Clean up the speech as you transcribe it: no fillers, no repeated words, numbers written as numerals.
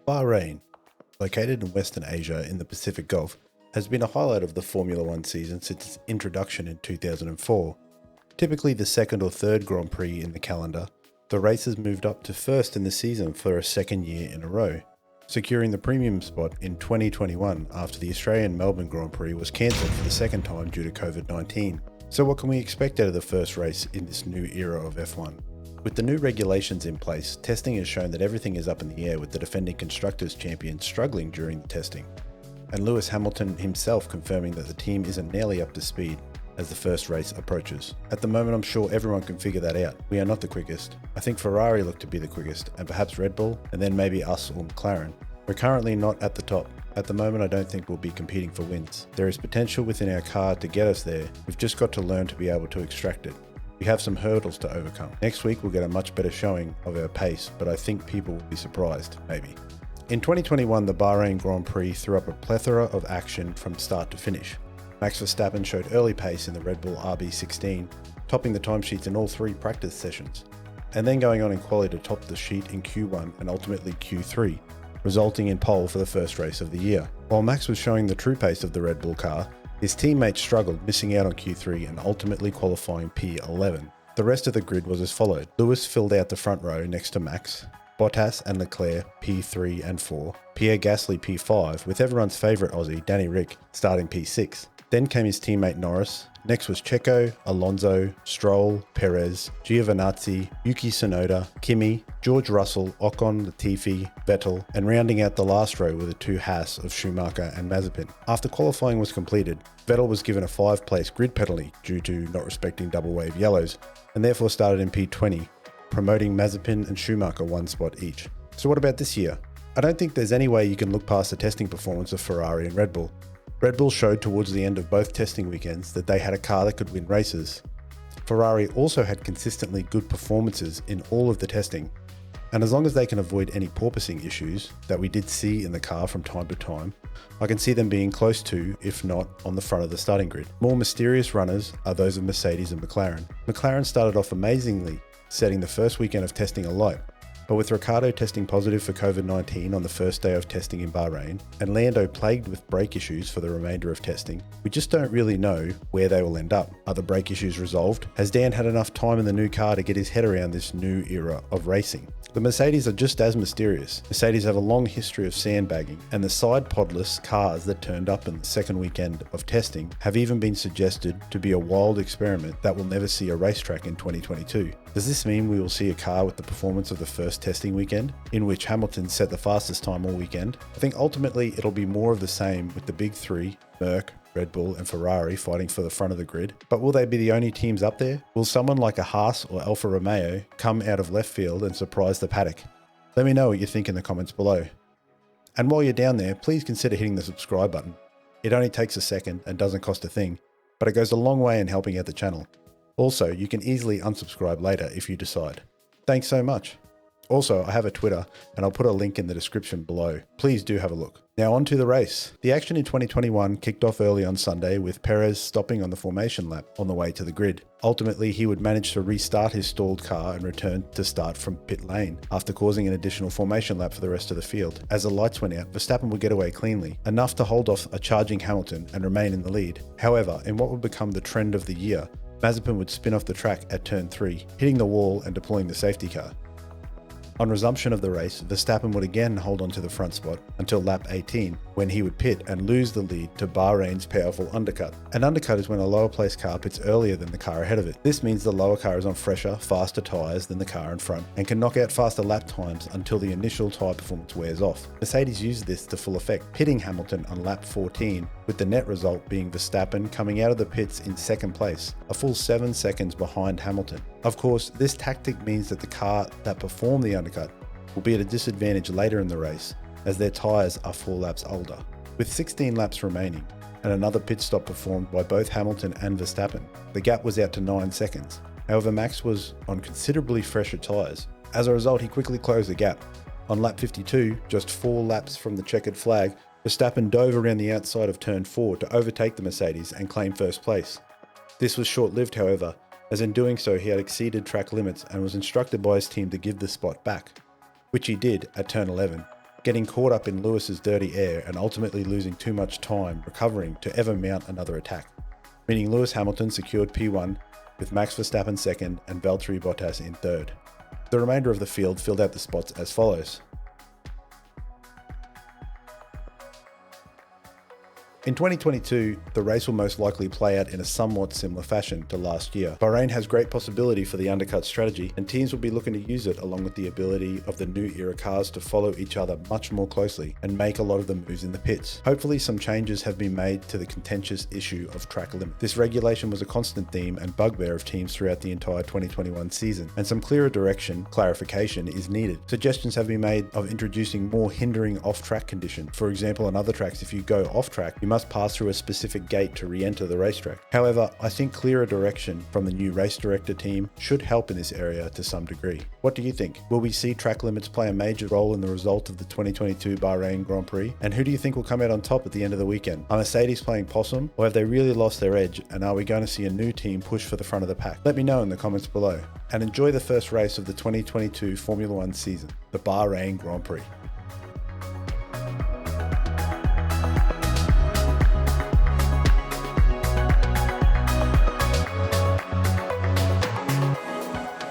Bahrain, located in Western Asia in the Pacific Gulf, has been a highlight of the Formula One season since its introduction in 2004. Typically the second or third Grand Prix in the calendar, the race has moved up to first in the season for a second year in a row, securing the premium spot in 2021 after the Australian Melbourne Grand Prix was cancelled for the second time due to COVID-19. So what can we expect out of the first race in this new era of F1? With the new regulations in place, testing has shown that everything is up in the air, with the defending Constructors' champion struggling during the testing, and Lewis Hamilton himself confirming that the team isn't nearly up to speed as the first race approaches. At the moment, I'm sure everyone can figure that out. We are not the quickest. I think Ferrari look to be the quickest, and perhaps Red Bull, and then maybe us or McLaren. We're currently not at the top. At the moment, I don't think we'll be competing for wins. There is potential within our car to get us there. We've just got to learn to be able to extract it. We have some hurdles to overcome. Next week, we'll get a much better showing of our pace, but I think people will be surprised, maybe. In 2021, the Bahrain Grand Prix threw up a plethora of action from start to finish. Max Verstappen showed early pace in the Red Bull RB16, topping the timesheets in all three practice sessions, and then going on in quali to top the sheet in Q1 and ultimately Q3, resulting in pole for the first race of the year. While Max was showing the true pace of the Red Bull car, his teammates struggled, missing out on Q3 and ultimately qualifying P11. The rest of the grid was as followed. Lewis filled out the front row next to Max, Bottas and Leclerc P3 and 4, Pierre Gasly P5, with everyone's favourite Aussie, Danny Rick, starting P6. Then came his teammate Norris. Next was Checo, Alonso, Stroll, Perez, Giovinazzi, Yuki Tsunoda, Kimi, George Russell, Ocon, Latifi, Vettel, and rounding out the last row were the two Haas of Schumacher and Mazepin. After qualifying was completed, Vettel was given a 5-place grid penalty due to not respecting double wave yellows, and therefore started in P20, promoting Mazepin and Schumacher one spot each. So what about this year? I don't think there's any way you can look past the testing performance of Ferrari and Red Bull. Red Bull showed towards the end of both testing weekends that they had a car that could win races. Ferrari also had consistently good performances in all of the testing, and as long as they can avoid any porpoising issues that we did see in the car from time to time, I can see them being close to, if not on the front of the starting grid. More mysterious runners are those of Mercedes and McLaren. McLaren started off amazingly, setting the first weekend of testing alight. But with Ricciardo testing positive for COVID-19 on the first day of testing in Bahrain, and Lando plagued with brake issues for the remainder of testing, we just don't really know where they will end up. Are the brake issues resolved? Has Dan had enough time in the new car to get his head around this new era of racing? The Mercedes are just as mysterious. Mercedes have a long history of sandbagging, and the side podless cars that turned up in the second weekend of testing have even been suggested to be a wild experiment that will never see a racetrack in 2022. Does this mean we will see a car with the performance of the first testing weekend, in which Hamilton set the fastest time all weekend? I think ultimately it'll be more of the same, with the big three, Merc, Red Bull and Ferrari, fighting for the front of the grid. But will they be the only teams up there? Will someone like a Haas or Alfa Romeo come out of left field and surprise the paddock? Let me know what you think in the comments below. And while you're down there, please consider hitting the subscribe button. It only takes a second and doesn't cost a thing, but it goes a long way in helping out the channel. Also, you can easily unsubscribe later if you decide. Thanks so much. Also, I have a Twitter, and I'll put a link in the description below. Please do have a look. Now on to the race. The action in 2021 kicked off early on Sunday, with Perez stopping on the formation lap on the way to the grid. Ultimately, he would manage to restart his stalled car and return to start from pit lane, after causing an additional formation lap for the rest of the field. As the lights went out, Verstappen would get away cleanly, enough to hold off a charging Hamilton and remain in the lead. However, in what would become the trend of the year, Mazepin would spin off the track at turn 3, hitting the wall and deploying the safety car. On resumption of the race, Verstappen would again hold on to the front spot until lap 18, when he would pit and lose the lead to Bahrain's powerful undercut. An undercut is when a lower placed car pits earlier than the car ahead of it. This means the lower car is on fresher, faster tyres than the car in front, and can knock out faster lap times until the initial tyre performance wears off. Mercedes used this to full effect, pitting Hamilton on lap 14, with the net result being Verstappen coming out of the pits in second place, a full 7 seconds behind Hamilton. Of course, this tactic means that the car that performed the undercut will be at a disadvantage later in the race, as their tyres are 4 laps older. With 16 laps remaining, and another pit stop performed by both Hamilton and Verstappen, the gap was out to 9 seconds. However, Max was on considerably fresher tyres. As a result, he quickly closed the gap. On lap 52, just 4 laps from the checkered flag, Verstappen dove around the outside of turn 4 to overtake the Mercedes and claim first place. This was short-lived, however, as in doing so he had exceeded track limits and was instructed by his team to give the spot back, which he did at turn 11. getting caught up in Lewis's dirty air and ultimately losing too much time recovering to ever mount another attack, meaning Lewis Hamilton secured P1 with Max Verstappen second and Valtteri Bottas in third. The remainder of the field filled out the spots as follows. In 2022, the race will most likely play out in a somewhat similar fashion to last year. Bahrain has great possibility for the undercut strategy, and teams will be looking to use it along with the ability of the new era cars to follow each other much more closely and make a lot of the moves in the pits. Hopefully some changes have been made to the contentious issue of track limit. This regulation was a constant theme and bugbear of teams throughout the entire 2021 season, and some clearer clarification is needed. Suggestions have been made of introducing more hindering off-track conditions. For example, on other tracks, if you go off-track, you must pass through a specific gate to re-enter the racetrack. However, I think clearer direction from the new race director team should help in this area to some degree. What do you think? Will we see track limits play a major role in the result of the 2022 Bahrain Grand Prix? And who do you think will come out on top at the end of the weekend? Are Mercedes playing possum, or have they really lost their edge, and are we going to see a new team push for the front of the pack? Let me know in the comments below. And enjoy the first race of the 2022 Formula One season, the Bahrain Grand Prix.